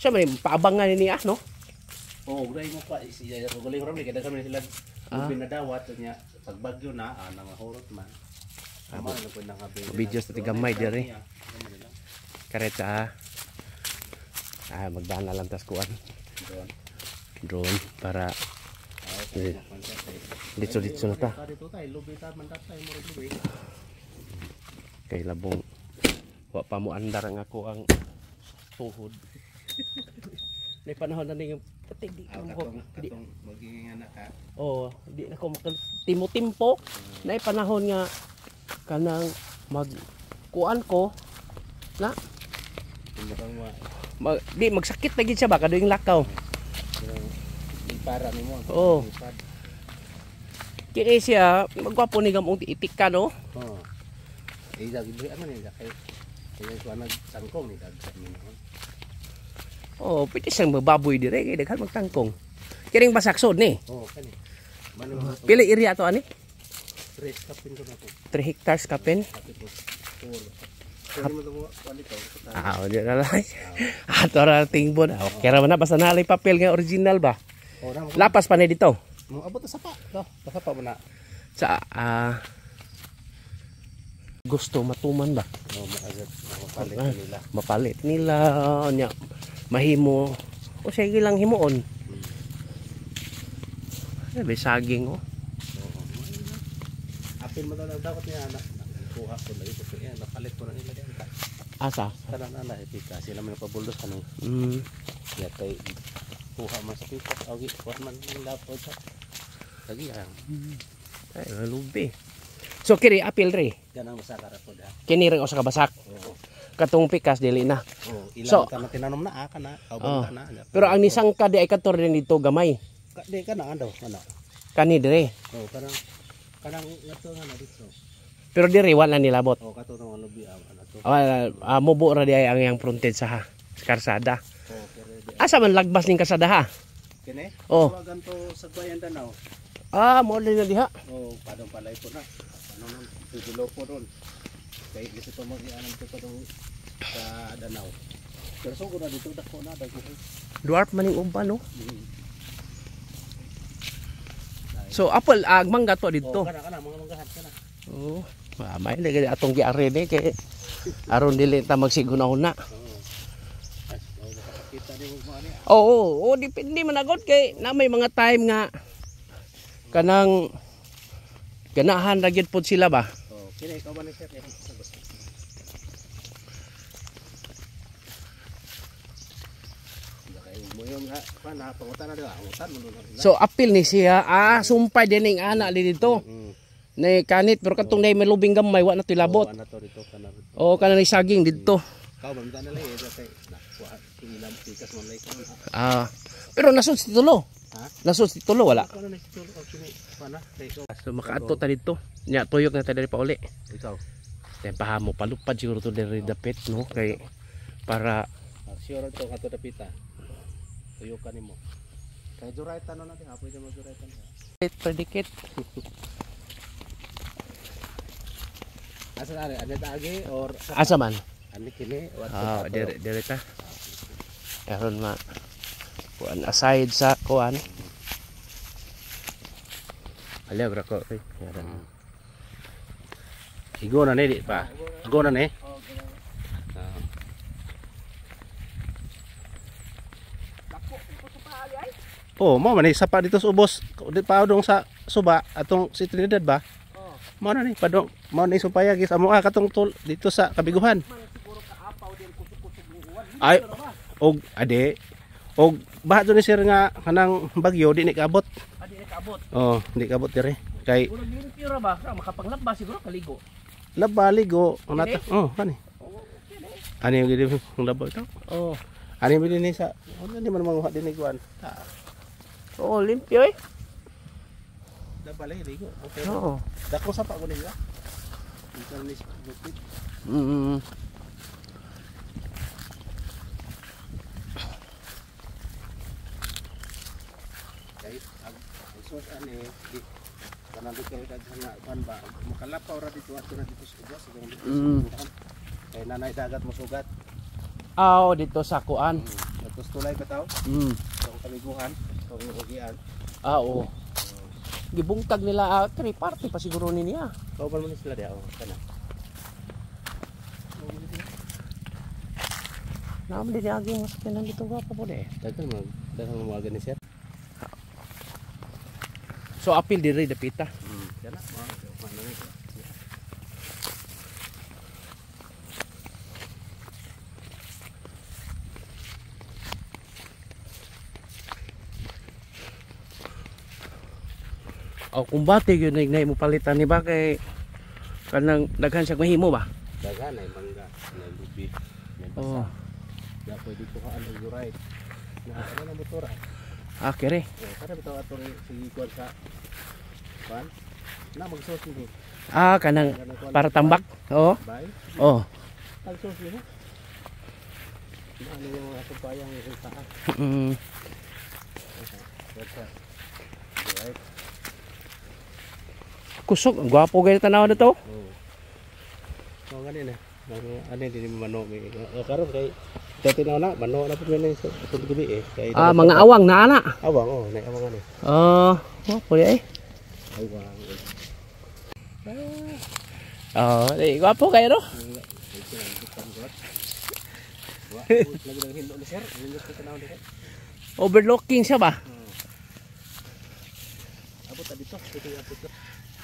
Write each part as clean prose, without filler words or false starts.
Siya man paabangan niya no. Oh, gray mo pa siya guling ram ni kada kami sila binadawat niya pag bagyo na nangahurot man. Tama na pud nang Video sa tigamay dire. Kareta. Magdaan na lang tas kuan. Drone para dito na ta. Kay labong wa pa mo andar nga ko ang tuhod. May panahon na ning pati di ko magiging anak ka. Oh, di na ko timo-timpo. Nay panahon nga kanang kuan ko na di magsakit lagi siya ba kadoing lakaw. Para nimo. Oh. Kaya siya magwapo ni gamong itik ka no. Oh. Dagi ano ni kay ko nagsangkong ni daghan mo. Oh, pwede siyang mababoy dire kay daghan magtangkong. Kiring basaksod ni. Oh, kani. Pili area to ani? 3 kapin ko na po. 3 hectares kapin. Di na lang. Ato ra tingbon. Okay ra man na basta nalay papel nga original ba. Lapas pa ni dito. Mo abot sa pa. Basta pa man na. Sa gusto matuman ba? Oh, mapalit nila. Mapalit nila nya mahimo. O sige lang himuon. May saging oh. Apil mo daw dapat niya anak. Kuha ko na ito kaya napalit ko na nila diyan. Asa? Kana na epika sila man pabuldos kanu. Ya kay kuha man sa pikas agi kuha man nila po sa. Lagi ang. Ay malubi. So kiri apil re. Yan ang masakar po da. Kini ring usa ka basak. Oo. Katong pikas dili na. Oh, ilang ka na tinanom na kana. Kaubang na. Pero ang nisangka di ay kator din dito gamay. Di kana ando kana. Kani dire. Oh, kanang ngato nga na dito. Pero dire wala nilabot. Oh, kato ng lubi ano to. Mubo ra di ay ang yang frontage sa karsada. Oh, pero di. Asa man lagbas ning karsada ha? Kini? Oh. Ganto sa bayan Danau. Mo din na diha. Oh, padong palay po na. Ano nang tudulo po ron. Kay gusto to mag-ianan to padong sa Danau. Pero so na dito dako na dago. Dwarf man ning uban no. So apple mangga to dito. Oh, kana mga manggahan kana. Oh, may lagi atong giare ni kay aron dili ta magsiguna-una. Oo, depende man agad kay na may mga time nga kanang ganahan ra gyud pud sila ba. Oh, kini ikaw ba ni sir? So apil ni siya sumpay din ning ana dito. Nay kanit pero katong nay malubing gamay wa na tilabot. Oh kana ni saging dito. Pero nasud si tulo. Nasud si tulo wala. So makaadto ta dito. Nya tuyok na ta diri pa uli. Ikaw. Tay pahamo palupad siguro to diri dapit no kay para sure to kato dapita. Tuyukan nimo. Kay juraytan no natin apoy mo juraytan. Predicate. Asa ari ada agi or asa man? Ani kini dire ta. Aron ma kuan aside sa kuan. Aliw ra ko. Igo na ni di pa. Igo na ni. Oh, mo man isa pa dito sa ubos. Di pa dong sa suba atong si Trinidad ba? Oh. Mo na ni padong mo ni supaya gis amo katong dito sa Kabiguhan. Ay og ade og baha ni sir nga kanang bagyo di ni kaabot. Di ni kaabot. Oh, di kaabot dire. Kay Ulo limpyo ra ba? Makapanglaba siguro kaligo. Laba ligo nata. Oh, kani. Ani yung gidi ng laba ito? Oh. Ani mo din sa ano di man manguha din iguan. Oo, limpyo eh. Laba ligo. Okay. Oo. Dako sa pa ko nila. Ito ni lupit. Guys, ang sus ani di kanang dito daghan na kan ba makalapaw ra dito ato na dito sa ubos siguro dito. Kay nanay dagat mo sugat. Dito sa kuan. Tapos tulay ba tao? Itong kamiguhan, itong ugian. Oo. Gibungtag nila kani parte pa siguro ni niya. Kauban mo ni sila diya, kana. Naman din agi mas kanan dito gwapo po de. Dagan mo mga sir. So apil diri dapita. Kana, ano ni. O kung bati yun na mo palitan ni ba kay kanang daghan siya mahimo ba? Dagan ay mangga, na lubi, na Oh. basa. Da pwede ko haan og ride. Na ano na motor ah. Ah, kere. Kada bitaw ato sige kuan sa kuan. Na magsuot ni. Ah, kanang para tambak. Oo. Bye. Oh. Tagsuot ni. Ano yung ato payang yung taas. Mm. That's right. Kusog, ang gwapo gaya tanaw na to. Oo. So ganin na. Ano din mo mano may karon kay dati na mano na pud ni sa tubig gabi eh. Kay Ah, mga awang na ana. awang oh, nay awang ani. Oh, pwede ay. Awang. Oh, gwapo kayo no? Lagi lang hindo ni sir. Hindo ko tanaw dito. Overlooking siya ba? Abot ta dito, dito abot.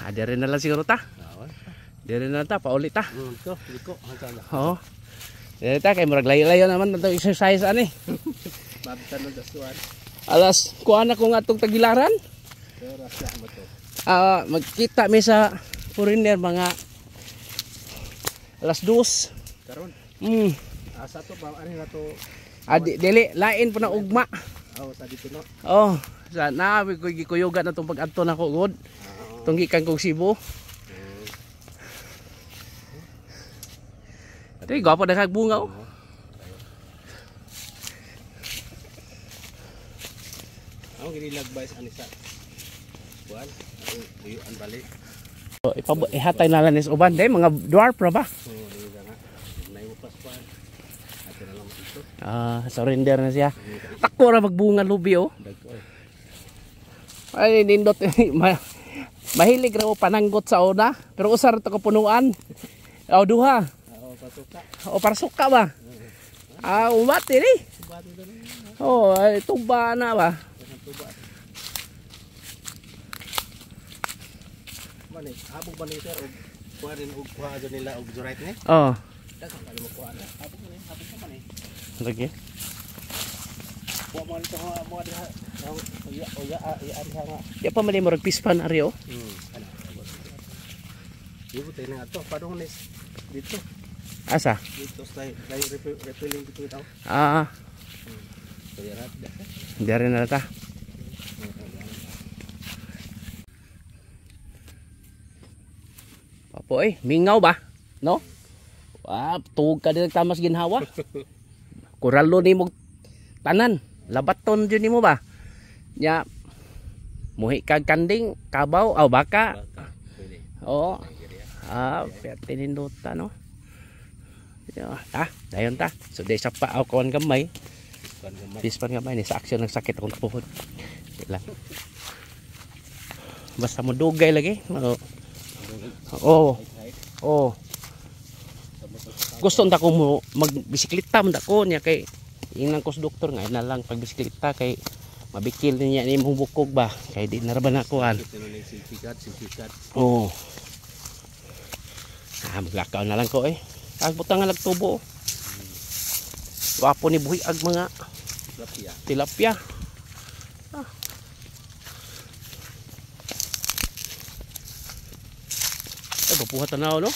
Ah, dire na lang siguro ta. Awan. Dire na ta, paulit ta. Liko, hanggang na. Oo. Dire ta kay murag layo-layo naman itong exercise ani. Mabitan ng dasuan. Alas kuan ako nga atong tagilaran. Pero rasya mo to. Ah, magkita mi sa foreigner mga alas 2. Karon, asa to ba ani na to? Dili lain po na ugma. Aw, sa dito no. Oh, sa na ko gikuyogan na tong pag-adto nako god. Tong gikan kog Cebu. Dili gwapo na kag bunga oh. Ako ginilagbay sa anisa. Kuan, ako diyuan balik. So, ihatay na lang is uban day mga dwarf ra ba? So, dili na nga. Nay mo paspan. Ato na lang dito. Ah, surrender na siya. Tako ra magbunga lubi oh. Dagko. Ay nindot mahilig ra ko pananggot sa una, pero usar to kapunuan. O duha. Oo, pasuka. O para suka ba? Ah, umati ni. Subati na rin. Oh, ay tuba na ba? Tuba. Mani, habog ba ni sir og kuha rin og kuha dyan nila og right ni? Oh, Dagan kali mo kuha na. Habog man ni, habog man ni. lagi. Kuha mo nito mo diha. Oya ari nga. Ya pa mali mo rag pispan ari oh. Ano? Ibu tayo na ito. Paano ni dito? Asa? Dito tayo refilling dito ito. Ah, Kaya rat. dari na ta. Papoy, mingaw ba? No? Ah, tuog ka din tamas ginhawa. Kuralo ni mo tanan. Labaton dyan ni mo ba? Nya, muhi kag kanding, kabaw, aw baka. Pwede. Oo. Ah, tininduta no. Dayon ta. So day sa pa ako ang gamay. Pispan gamay ni sa aksyon ng sakit akong puhod. Lang. Basta mo dugay lagi. Oo. Oh. Gusto nda ko mo magbisikleta man ko niya kay ingnan ko sa doktor nga na lang pagbisikleta kay mabikil niya ni mong bukog ba kay di na ra ba nakuan. Simpikat. Oo. Ah, maglakaw na lang ko eh. Ang butang nga nagtubo. Wapo ni buhi ag mga tilapia. Ah. Ay, bapuha tanaw no?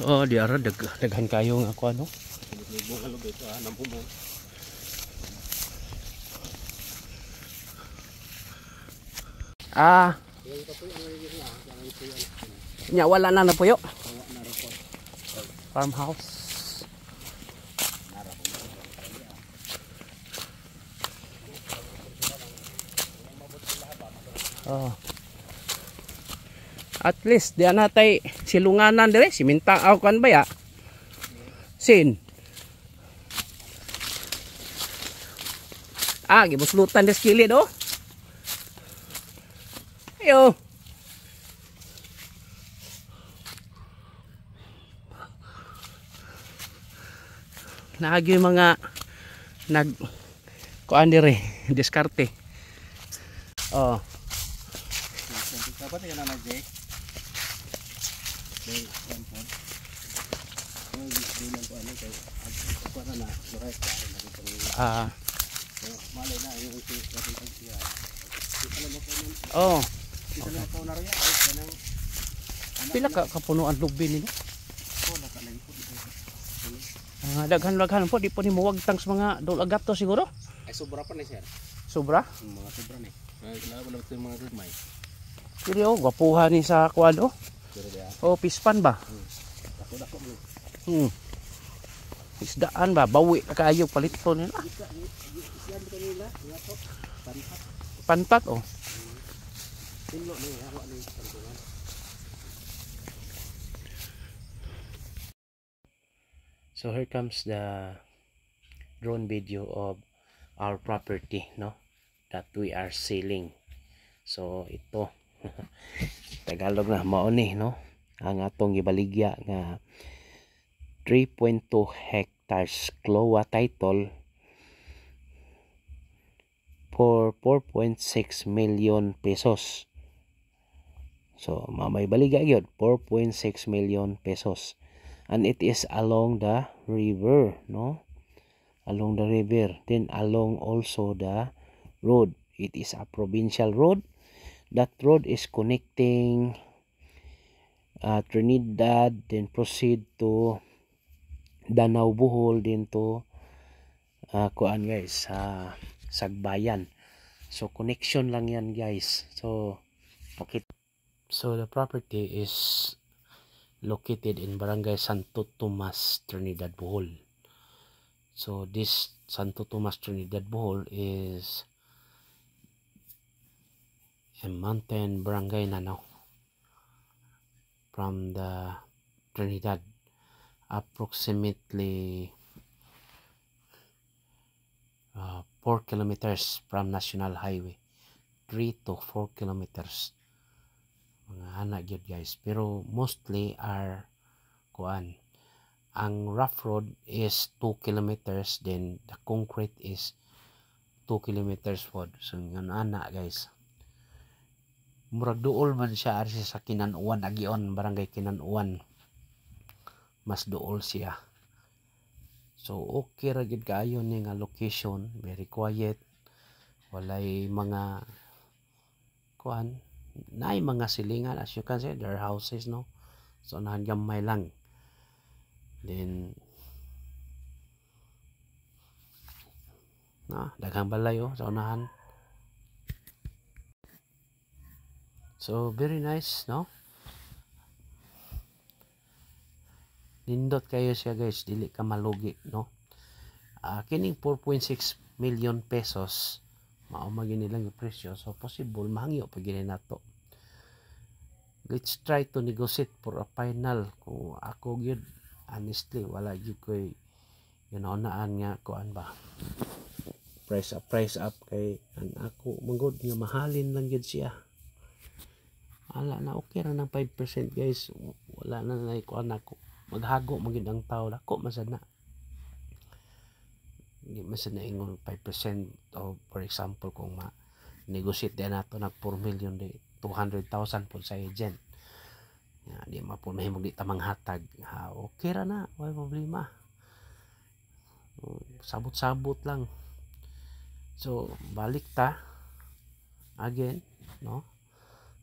Oh, di ara daghan kayo nga ako ano. Ah. Nya wala na na puyo. farmhouse. Oh. At least diyan natay silunganan dire, siminta aw kan ba ya? Sin. Gibuslutan des kilid oh. Ayo. Naagi mga nag kuan dire, diskarte. Oh. Dapat yan na nag-jay. May tampon. May bilang ko ano kay ako na direct na dito. Malay na yung ito natin pagsiya. Alam mo ko nun. Oh. Alam ko na rin ay kanang Pila ka kapunuan lubi nila? ko nakalay ko dito. Daghan-daghan po di po nimo wagtang sa mga dol-agat to siguro. Ay sobra pa ni sir. Sobra. Mga sobra ni. Ay kailangan lang ito yung mga gagmay. Dili oh, gwapuhan ni sa kwado. Pero dia. Oh, pispan ba? Dako mo. Isdaan ba? Bawi ka kayo palito nila. Isyan ko nila, ngato. Pantat. Pantat oh. Tinlo ni hawa ni pantulan. So here comes the drone video of our property, no, that we are selling. So ito Tagalog na mao ni, no, ang atong gibaligya nga 3.2 hectares Cloa title for 4.6 million pesos. So may baligya gyud 4.6 million pesos. And it is along the river, no? Along the river. Then along also the road. It is a provincial road. That road is connecting Trinidad, then proceed to Danau Bohol, then to kuan guys, Sagbayan. So connection lang yan guys. So okay. So the property is located in Barangay Santo Tomas, Trinidad Bohol. So this Santo Tomas, Trinidad Bohol is a mountain barangay na, no, from the Trinidad, approximately 4 kilometers from National Highway. 3 to 4 kilometers. Mga anak yun guys, pero mostly are kuan, ang rough road is 2 kilometers, then the concrete is 2 kilometers wide. So yun anak guys, murag duol man siya ari sa Kinanuan, Agion, Barangay Kinanuan, mas duol siya. So okay ra gid kaayo ni nga location, very quiet, walay mga kuan, naay mga silingan. As you can see, there are houses, no, so nagamay lang. Then daghang balay sa unahan. So very nice, no, nindot kayo siya guys, dili ka malugi, no. Kining 4.6 million pesos mao magini lang yung presyo, so possible mahangyo pag gini nato. Let's try to negotiate for a final. Kung ako gyud, honestly wala gyud koy naan nga kuan ba, price up kay ang ako manggod nga mahalin lang gyud siya. Ala na okay ra ng 5% guys, wala na kuan ako maghago magid ang tao dako masad na. Hindi masad na ingon 5%, o for example kung negotiate din nato nag 4 million di 200,000 po sa agent. Di mapunahin mo di tamang hatag. Okay ra na, wala problema. Sabot-sabot lang. So, balik ta. Again, no?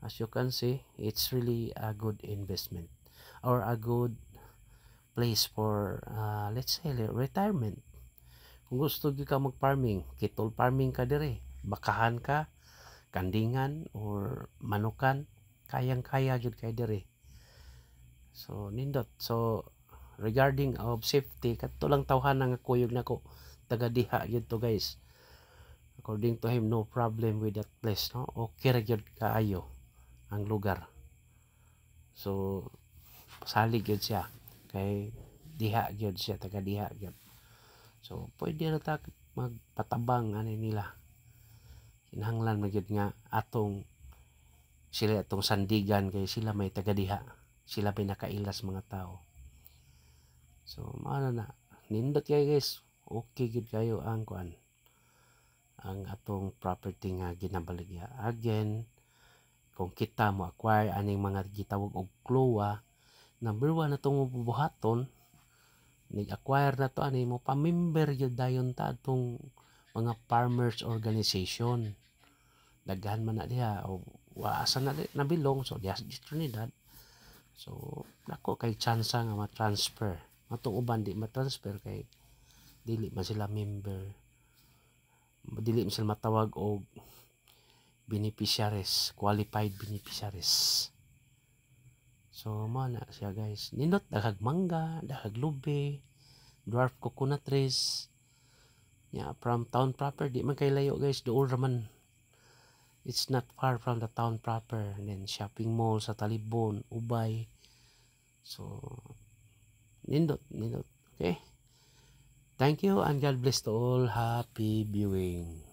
As you can see, it's really a good investment. Or a good place for, let's say, retirement. Kung gusto ka mag-farming, kitol farming ka dire. Bakahan ka, kandingan or manukan, kayang-kaya jud kay dire. So nindot. So regarding of safety kadto lang tawhan nga kuyog nako taga diha gyud to guys. According to him, no problem with that place, no? Okay ra gyud kaayo ang lugar. So salig gyud siya kay diha gyud siya, taga diha gyud. So pwede ra ta magpatabang ani nila. Kinahanglan magyud nga atong sila atong sandigan kay sila may taga diha. Sila may nakailas mga tao. So maana na nindot kay guys. Okay gyud kayo ang kuan. Ang atong property nga ginabaligya. Again, kung kita mo acquire aning mga gitawag og klowa, number 1 na itong buhaton, nag-acquire na to ani mo pa-member yun dayon ta itong mga farmers organization. Daghan man na diha o waasa na nabilong so diha sa Trinidad. So nako kay chance nga ma-transfer. Matong uban di ma-transfer kay dili man sila member. Dili man sila matawag og beneficiaries, qualified beneficiaries. So mo na siya guys. Nindot daghag mangga, daghag lube, dwarf coconut trees. Yeah, from town proper di man kay layo guys, dool raman. It's not far from the town proper. And then shopping mall sa Talibon, Ubay. So nindot. Okay. Thank you and God bless to all. Happy viewing.